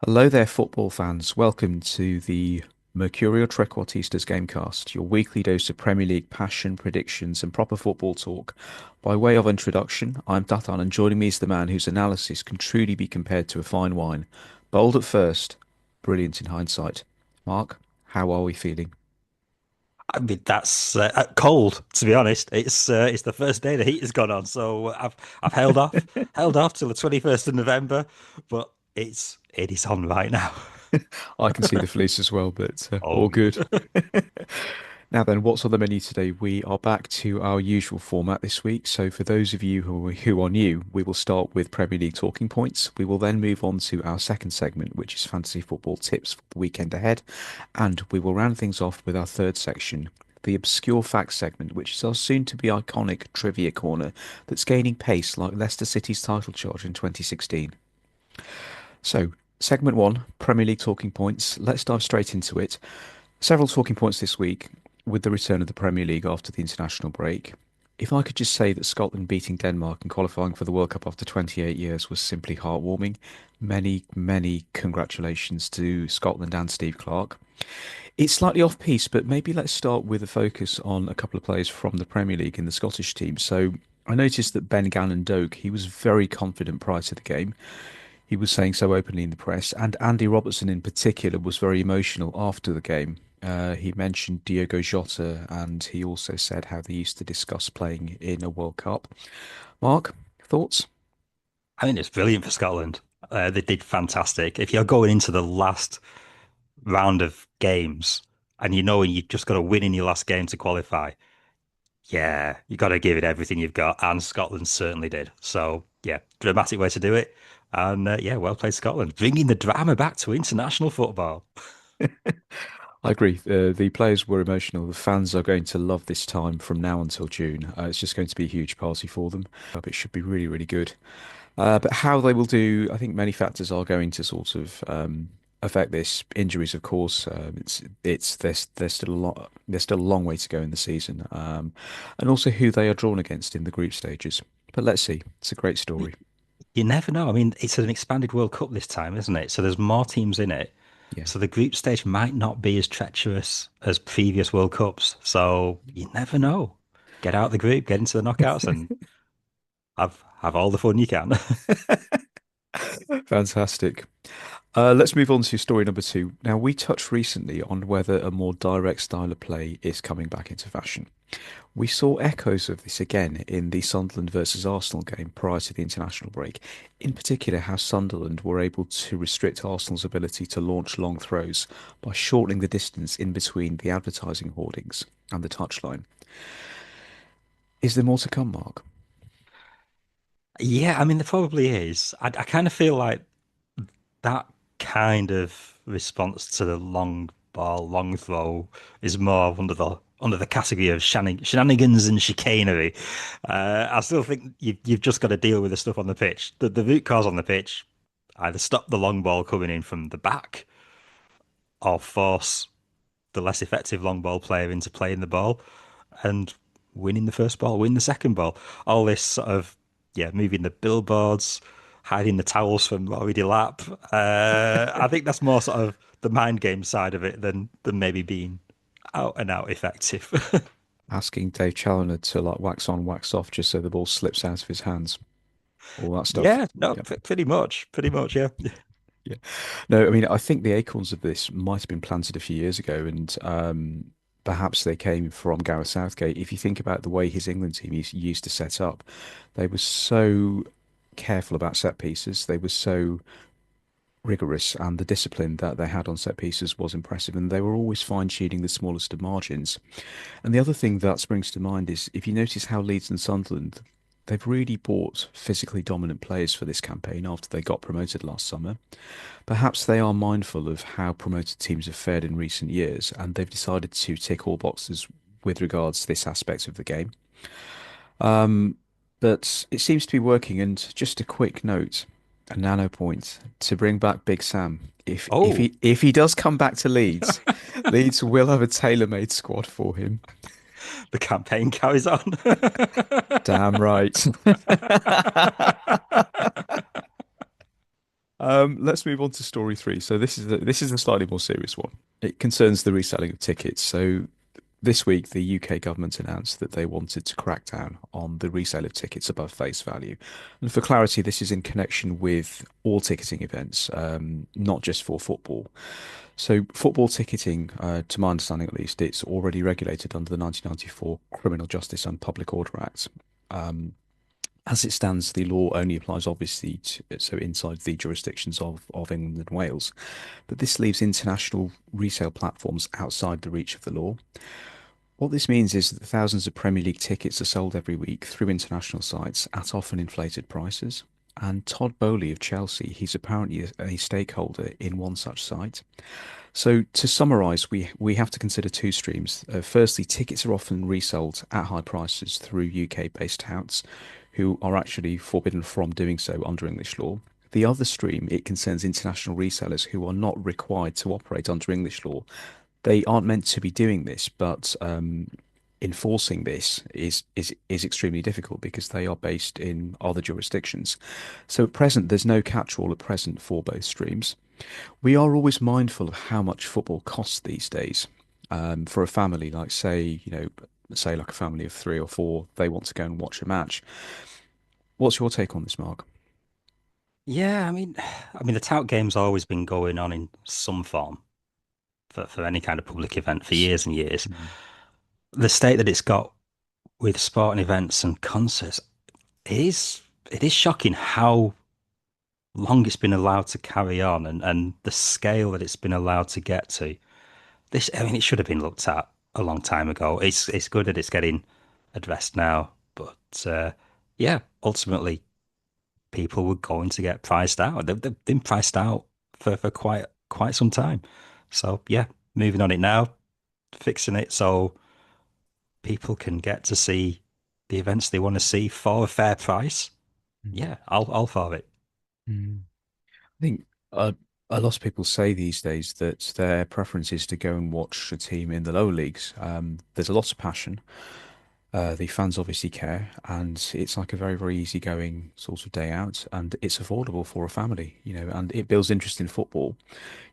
Hello there, football fans. Welcome to the Mercurial Trequartistas Gamecast, your weekly dose of Premier League passion, predictions, and proper football talk. By way of introduction, I'm Tatan, and joining me is the man whose analysis can truly be compared to a fine wine. Bold at first, brilliant in hindsight. Mark, how are we feeling? I mean, that's cold. To be honest, it's the first day the heat has gone on, so I've held off till the 21st of November, but it is on right now. I can see the fleece as well, but Oh, all good. good. Now then, what's on the menu today? We are back to our usual format this week. So for those of you who are new, we will start with Premier League talking points. We will then move on to our second segment, which is fantasy football tips for the weekend ahead, and we will round things off with our third section, the obscure facts segment, which is our soon-to-be iconic trivia corner that's gaining pace like Leicester City's title charge in 2016. So, segment one, Premier League talking points. Let's dive straight into it. Several talking points this week with the return of the Premier League after the international break. If I could just say that Scotland beating Denmark and qualifying for the World Cup after 28 years was simply heartwarming, many, many congratulations to Scotland and Steve Clarke. It's slightly off piece, but maybe let's start with a focus on a couple of players from the Premier League in the Scottish team. So I noticed that Ben Gannon Doak, he was very confident prior to the game. He was saying so openly in the press, and Andy Robertson in particular was very emotional after the game. He mentioned Diogo Jota, and he also said how they used to discuss playing in a World Cup. Mark, thoughts? I mean, it's brilliant for Scotland. They did fantastic. If you're going into the last round of games and you know you've just got to win in your last game to qualify, yeah, you got to give it everything you've got, and Scotland certainly did. So, yeah, dramatic way to do it. And yeah, well played, Scotland, bringing the drama back to international football. I agree. The players were emotional. The fans are going to love this time from now until June. It's just going to be a huge party for them. It should be really, really good. But how they will do, I think many factors are going to sort of affect this. Injuries, of course. There's still a lot. There's still a long way to go in the season, and also who they are drawn against in the group stages. But let's see. It's a great You, story. you never know. I mean, it's an expanded World Cup this time, isn't it? So there's more teams in it. Yeah. So the group stage might not be as treacherous as previous World Cups. So you never know. Get out of the group, get into the knockouts, and have all the fun you can. Fantastic. Let's move on to story number two. Now, we touched recently on whether a more direct style of play is coming back into fashion. We saw echoes of this again in the Sunderland versus Arsenal game prior to the international break. In particular, how Sunderland were able to restrict Arsenal's ability to launch long throws by shortening the distance in between the advertising hoardings and the touchline. Is there more to come, Mark? Yeah, I mean, there probably is. I kind of feel like that kind of response to the long ball, long throw is more under the category of shenanigans and chicanery. I still think you've just got to deal with the stuff on the pitch. The root cause on the pitch, either stop the long ball coming in from the back or force the less effective long ball player into playing the ball and winning the first ball, win the second ball. All this sort of, yeah, moving the billboards, hiding the towels from Rory Delap. I think that's more sort of the mind game side of it than maybe being out and out effective. Asking Dave Challoner to like wax on, wax off just so the ball slips out of his hands. All that stuff. Yeah, no, Yeah. pretty much, yeah. Yeah. No, I mean, I think the acorns of this might have been planted a few years ago, and perhaps they came from Gareth Southgate. If you think about the way his England team used to set up, they were so careful about set pieces. They were so rigorous, and the discipline that they had on set pieces was impressive, and they were always fine-tuning the smallest of margins. And the other thing that springs to mind is if you notice how Leeds and Sunderland, they've really bought physically dominant players for this campaign after they got promoted last summer. Perhaps they are mindful of how promoted teams have fared in recent years, and they've decided to tick all boxes with regards to this aspect of the game. But it seems to be working. And just a quick note, a nano point to bring back Big Sam. Oh, If he does come back to Leeds, Leeds will have a tailor-made squad for him. the campaign carries on. Damn right. Let's move on to story three. So this is a slightly more serious one. It concerns the reselling of tickets. So this week, the UK government announced that they wanted to crack down on the resale of tickets above face value. And for clarity, this is in connection with all ticketing events, not just for football. So football ticketing, to my understanding at least, it's already regulated under the 1994 Criminal Justice and Public Order Act. As it stands, the law only applies obviously so inside the jurisdictions of England and Wales. But this leaves international resale platforms outside the reach of the law. What this means is that thousands of Premier League tickets are sold every week through international sites at often inflated prices. And Todd Bowley of Chelsea, he's apparently a stakeholder in one such site. So to summarise, we have to consider two streams. Firstly, tickets are often resold at high prices through UK-based touts who are actually forbidden from doing so under English law. The other stream, it concerns international resellers who are not required to operate under English law. They aren't meant to be doing this, but enforcing this is extremely difficult because they are based in other jurisdictions. So at present, there's no catch-all at present for both streams. We are always mindful of how much football costs these days. For a family, like say like a family of three or four, they want to go and watch a match. What's your take on this, Mark? Yeah, I mean, the tout game's always been going on in some form for any kind of public event for S- years and years. Mm, The state that it's got with sporting events and concerts is it is shocking how long it's been allowed to carry on and the scale that it's been allowed to get to. This, I mean, it should have been looked at a long time ago. It's good that it's getting addressed now, but yeah, ultimately people were going to get priced out. They've been priced out for quite some time. So yeah, moving on it now, fixing it so people can get to see the events they want to see for a fair price. mm, Yeah, I'll for it. mm. I think a lot of people say these days that their preference is to go and watch a team in the lower leagues. There's a lot of passion. The fans obviously care, and it's like a very, very easygoing sort of day out, and it's affordable for a family, and it builds interest in football.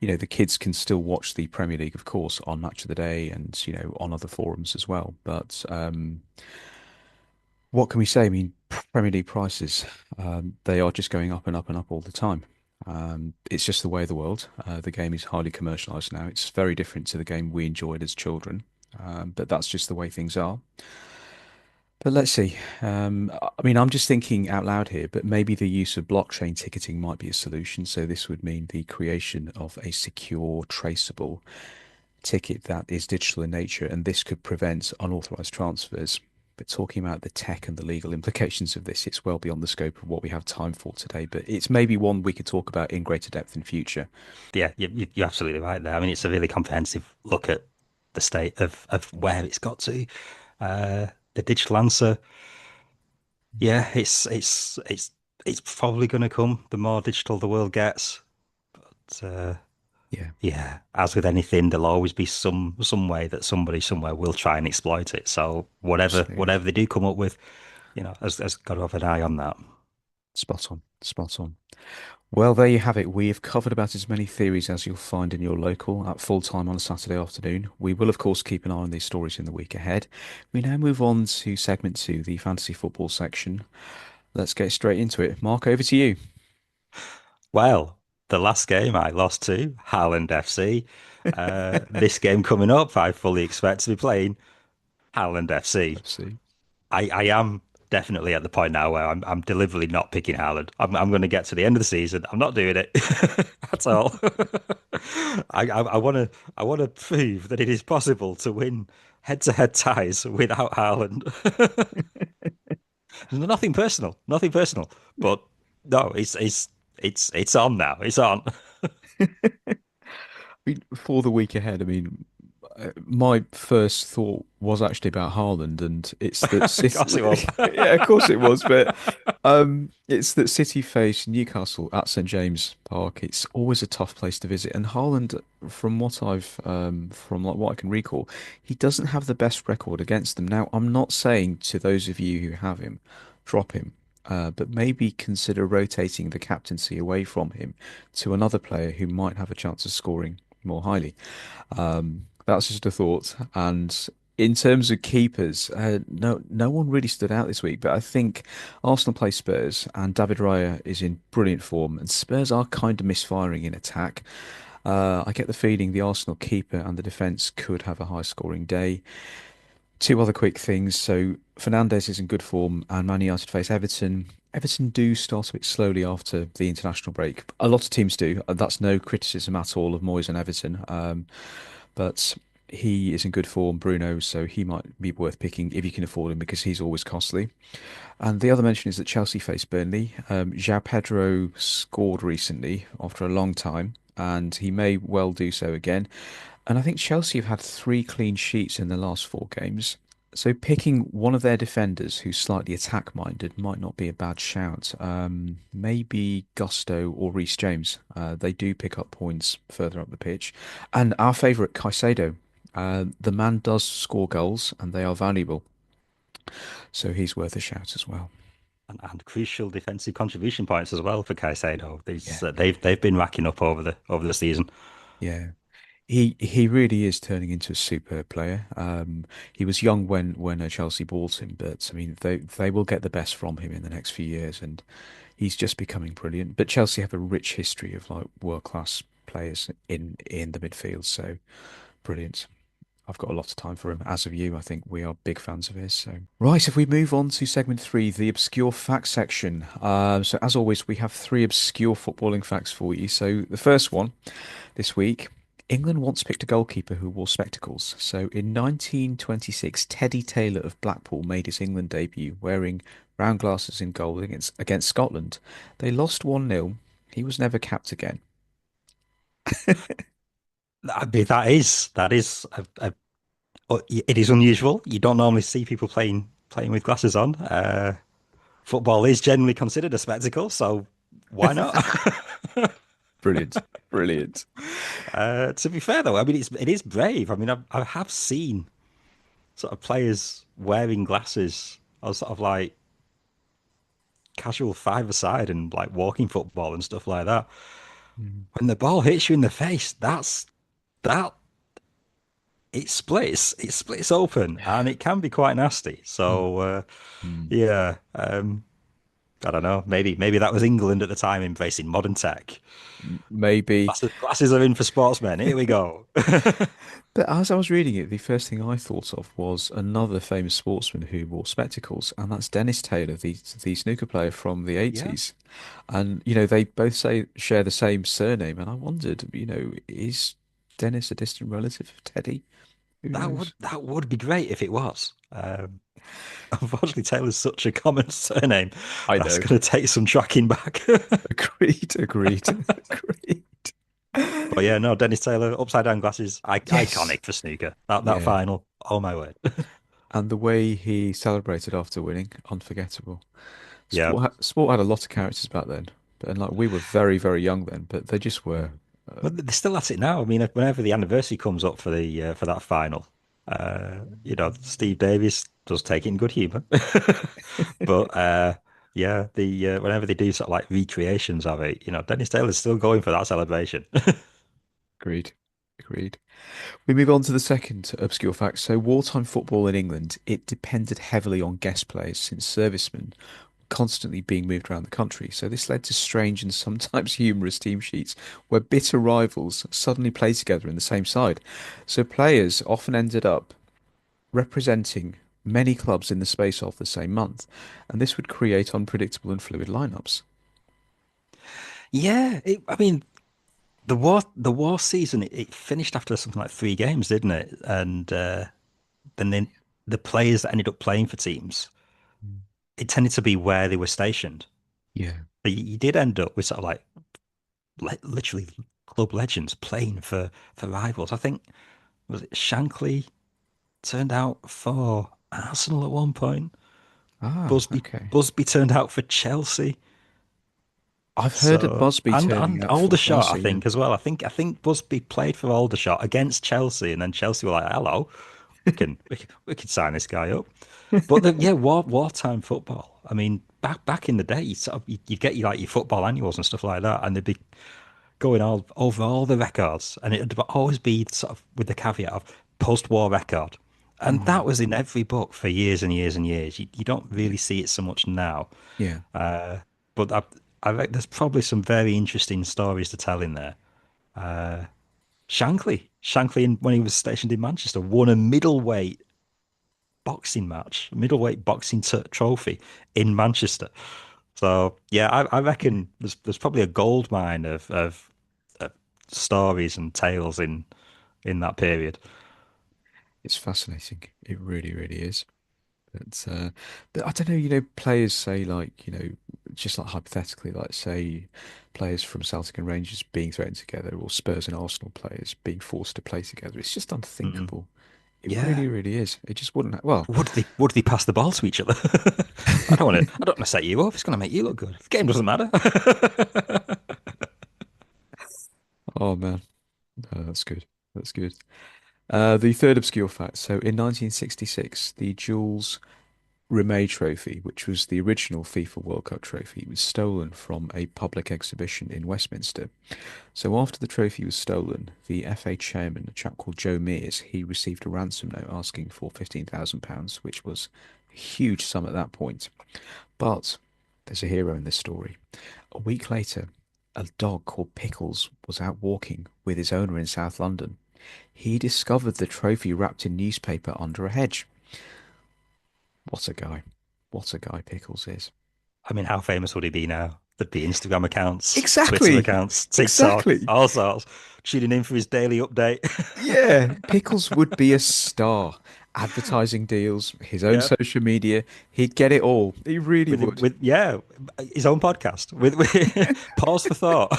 The kids can still watch the Premier League, of course, on Match of the Day and, on other forums as well. But what can we say? I mean, Premier League prices, they are just going up and up and up all the time. It's just the way of the world. The game is highly commercialized now. It's very different to the game we enjoyed as children. But that's just the way things are. But let's see. I mean, I'm just thinking out loud here, but maybe the use of blockchain ticketing might be a solution. So this would mean the creation of a secure, traceable ticket that is digital in nature, and this could prevent unauthorized transfers. But talking about the tech and the legal implications of this, it's well beyond the scope of what we have time for today. But it's maybe one we could talk about in greater depth in future. Yeah, you're absolutely right there. I mean, it's a really comprehensive look at the state of where it's got to. The digital answer, yeah, it's probably going to come the more digital the world gets. But Yeah, yeah, as with anything, there'll always be some way that somebody somewhere will try and exploit it. So absolutely. whatever they do come up with, has got to have an eye on that. Spot on, spot on. Well, there you have it. We have covered about as many theories as you'll find in your local at full time on a Saturday afternoon. We will, of course, keep an eye on these stories in the week ahead. We now move on to segment two, the fantasy football section. Let's get straight into it. Mark, over to you. Well, the last game I lost to Haaland FC. This game coming up, I fully expect to be playing Haaland FC. FC. I am definitely at the point now where I'm deliberately not picking Haaland. I'm going to get to the end of the season. I'm not doing it at all. I want to prove that it is possible to win head-to-head ties without Haaland. Nothing personal, nothing personal. But no, it's on now. It's on. mean, for the week ahead, I mean, my first thought was actually about Haaland, and it's that Of course City. it was. Yeah, of course it was, but it's that City face Newcastle at St James Park. It's always a tough place to visit, and Haaland, from like what I can recall, he doesn't have the best record against them. Now, I'm not saying to those of you who have him, drop him. but maybe consider rotating the captaincy away from him to another player who might have a chance of scoring more highly. That's just a thought. And in terms of keepers, no one really stood out this week. But I think Arsenal play Spurs, and David Raya is in brilliant form, and Spurs are kind of misfiring in attack. I get the feeling the Arsenal keeper and the defence could have a high-scoring day. Two other quick things. So Fernandes is in good form, and Man United face Everton. Everton do start a bit slowly after the international break. A lot of teams do. That's no criticism at all of Moyes and Everton. But he is in good form, Bruno, so he might be worth picking if you can afford him because he's always costly. And the other mention is that Chelsea faced Burnley. João Pedro scored recently after a long time, and he may well do so again. And I think Chelsea have had three clean sheets in the last four games. So picking one of their defenders who's slightly attack-minded might not be a bad shout. Maybe Gusto or Reece James. They do pick up points further up the pitch. And our favourite, Caicedo. The man does score goals and they are valuable. So he's worth a shout as well. And crucial defensive contribution points as well for Caicedo. Yeah. They've been racking up over the season. Yeah. He really is turning into a superb player. He was young when Chelsea bought him, but I mean they will get the best from him in the next few years, and he's just becoming brilliant. But Chelsea have a rich history of like world class players in the midfield, so brilliant. I've got a lot of time for him. As of you, I think we are big fans of his. So right, if we move on to segment three, the obscure facts section. So as always, we have three obscure footballing facts for you. So the first one this week. England once picked a goalkeeper who wore spectacles. So in 1926, Teddy Taylor of Blackpool made his England debut wearing round glasses in goal against Scotland. They lost 1-0. He was never capped again. I mean, that is it is unusual. You don't normally see people playing with glasses on. Football is generally considered a spectacle, so why not? Brilliant. Brilliant. To be fair, though, I mean it is brave. I mean, I have seen sort of players wearing glasses or sort of like casual five-a-side and like walking football and stuff like that. Mm. When the ball hits you in the face, that it splits open, and it can be quite nasty. Mm. So Mm. yeah, I don't know. Maybe that was England at the time embracing modern tech. Maybe. Glasses are in for sportsmen. Here we go. But as I was reading it, the first thing I thought of was another famous sportsman who wore spectacles, and that's Dennis Taylor, the snooker player from the Yeah, 80s. And they both say share the same surname, and I wondered, is Dennis a distant relative of Teddy? Who knows? that would be great if it was. Unfortunately, Taylor's such a common surname. I That's know. going to take some tracking back. Agreed, agreed, agreed. But yeah, no, Dennis Taylor, upside down glasses, Yes. iconic for snooker. That Yeah. final, oh my word. And the way he celebrated after winning, unforgettable. Yeah. Sport had a lot of characters back then, and like we were very, very young then, but they just were. Uh, Well, they're still at it now. I mean, whenever the anniversary comes up for that final, Steve Davies does take it in good humour. But yeah, the whenever they do sort of like recreations of it, Dennis Taylor's still going for that celebration. Agreed. Agreed. We move on to the second obscure fact. So, wartime football in England, it depended heavily on guest players since servicemen were constantly being moved around the country. So, this led to strange and sometimes humorous team sheets where bitter rivals suddenly played together in the same side. So, players often ended up representing many clubs in the space of the same month, and this would create unpredictable and fluid lineups. Yeah, I mean, the war season it finished after something like 3 games, didn't it? And then the players that ended up playing for teams, Mm. it tended to be where they were stationed. Yeah. But you did end up with sort of like literally club legends playing for rivals. I think was it Shankly turned out for Arsenal at one point. Ah, Busby okay. Busby turned out for Chelsea. I've heard of So Busby turning and out for Aldershot, I Chelsea. Yeah. think as well. I think Busby played for Aldershot against Chelsea, and then Chelsea were like, "Hello, we can sign this guy up." But yeah, wartime football. I mean, back in the day, you'd get your like your football annuals and stuff like that, and they'd be going all over all the records, and it'd always be sort of with the caveat of post-war record, and that Mm, was in every book for years and years and years. You don't yeah. really see it so much now, Yeah. uh, but I reckon there's probably some very interesting stories to tell in there. Shankly, when he was stationed in Manchester, won a middleweight boxing trophy in Manchester. So yeah, I reckon there's probably a gold mine of stories and tales in that period. It's fascinating. It really, really is. But I don't know, players say like, just like hypothetically, like say players from Celtic and Rangers being threatened together or Spurs and Arsenal players being forced to play together. It's just Mm. unthinkable. It Yeah. really, really is. It just wouldn't. Well, Would they pass the ball to each other? I don't want to set you up. It's going to make you look good. The game doesn't matter. oh man, no, that's good. That's good. The third obscure fact. So in 1966, the Jules Rimet Trophy, which was the original FIFA World Cup trophy, was stolen from a public exhibition in Westminster. So after the trophy was stolen, the FA chairman, a chap called Joe Mears, he received a ransom note asking for £15,000, which was a huge sum at that point. But there's a hero in this story. A week later, a dog called Pickles was out walking with his owner in South London. He discovered the trophy wrapped in newspaper under a hedge. What a guy. What a guy Pickles is. I mean, how famous would he be now? There'd be Instagram accounts, Twitter Exactly. accounts, TikTok, Exactly. all sorts. Tuning in for his daily update. Yeah, Pickles would be a star. Advertising deals, his own Yeah. social media, he'd get it all. He really would. With yeah, his own podcast with pause for thought.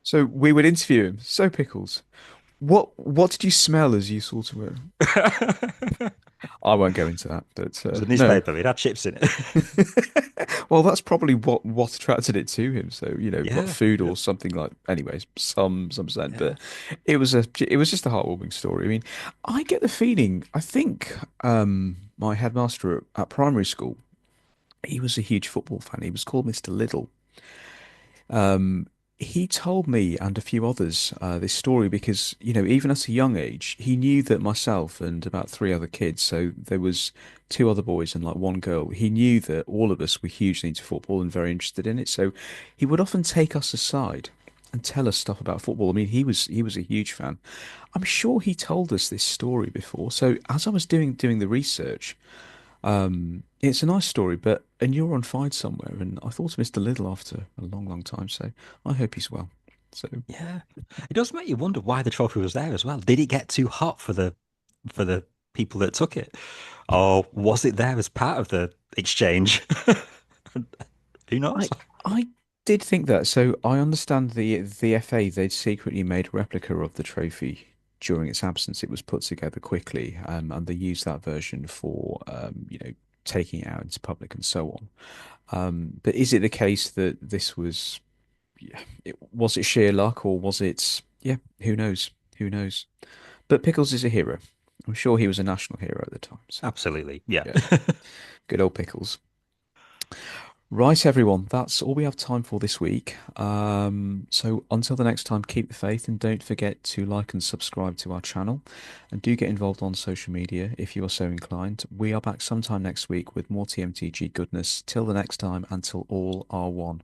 So we would interview him. So Pickles, what did you smell as you sort of were? It I won't go into that, but was a no. newspaper. It had chips in it. Well, that's probably what attracted it to him. So, like Yeah, food yeah, or something like. Anyways, some percent, yeah. but it was just a heartwarming story. I mean, I get the feeling. I think my headmaster at primary school, he was a huge football fan. He was called Mr. Little. Um, he told me and a few others this story because, even at a young age, he knew that myself and about three other kids, so there was two other boys and like one girl, he knew that all of us were hugely into football and very interested in it. So he would often take us aside and tell us stuff about football. I mean, he was a huge fan. I'm sure he told us this story before. So as I was doing the research, it's a nice story, but and you're on Find somewhere, and I thought of Mr. Little after a long, long time, so I hope he's well. So Yeah. It does make you wonder why the trophy was there as well. Did it get too hot for the people that took it, or was it there as part of the exchange? Who knows? I I did think that. So I understand the FA they'd secretly made a replica of the trophy during its absence. It was put together quickly, and they used that version for taking it out into public and so on. But is it the case that this was yeah, was it sheer luck or was it yeah, who knows? Who knows? But Pickles is a hero. I'm sure he was a national hero at the time. So Absolutely. Yeah. yeah, good old Pickles. Right, everyone, that's all we have time for this week. So until the next time, keep the faith and don't forget to like and subscribe to our channel. And do get involved on social media if you are so inclined. We are back sometime next week with more TMTG goodness. Till the next time, until all are one.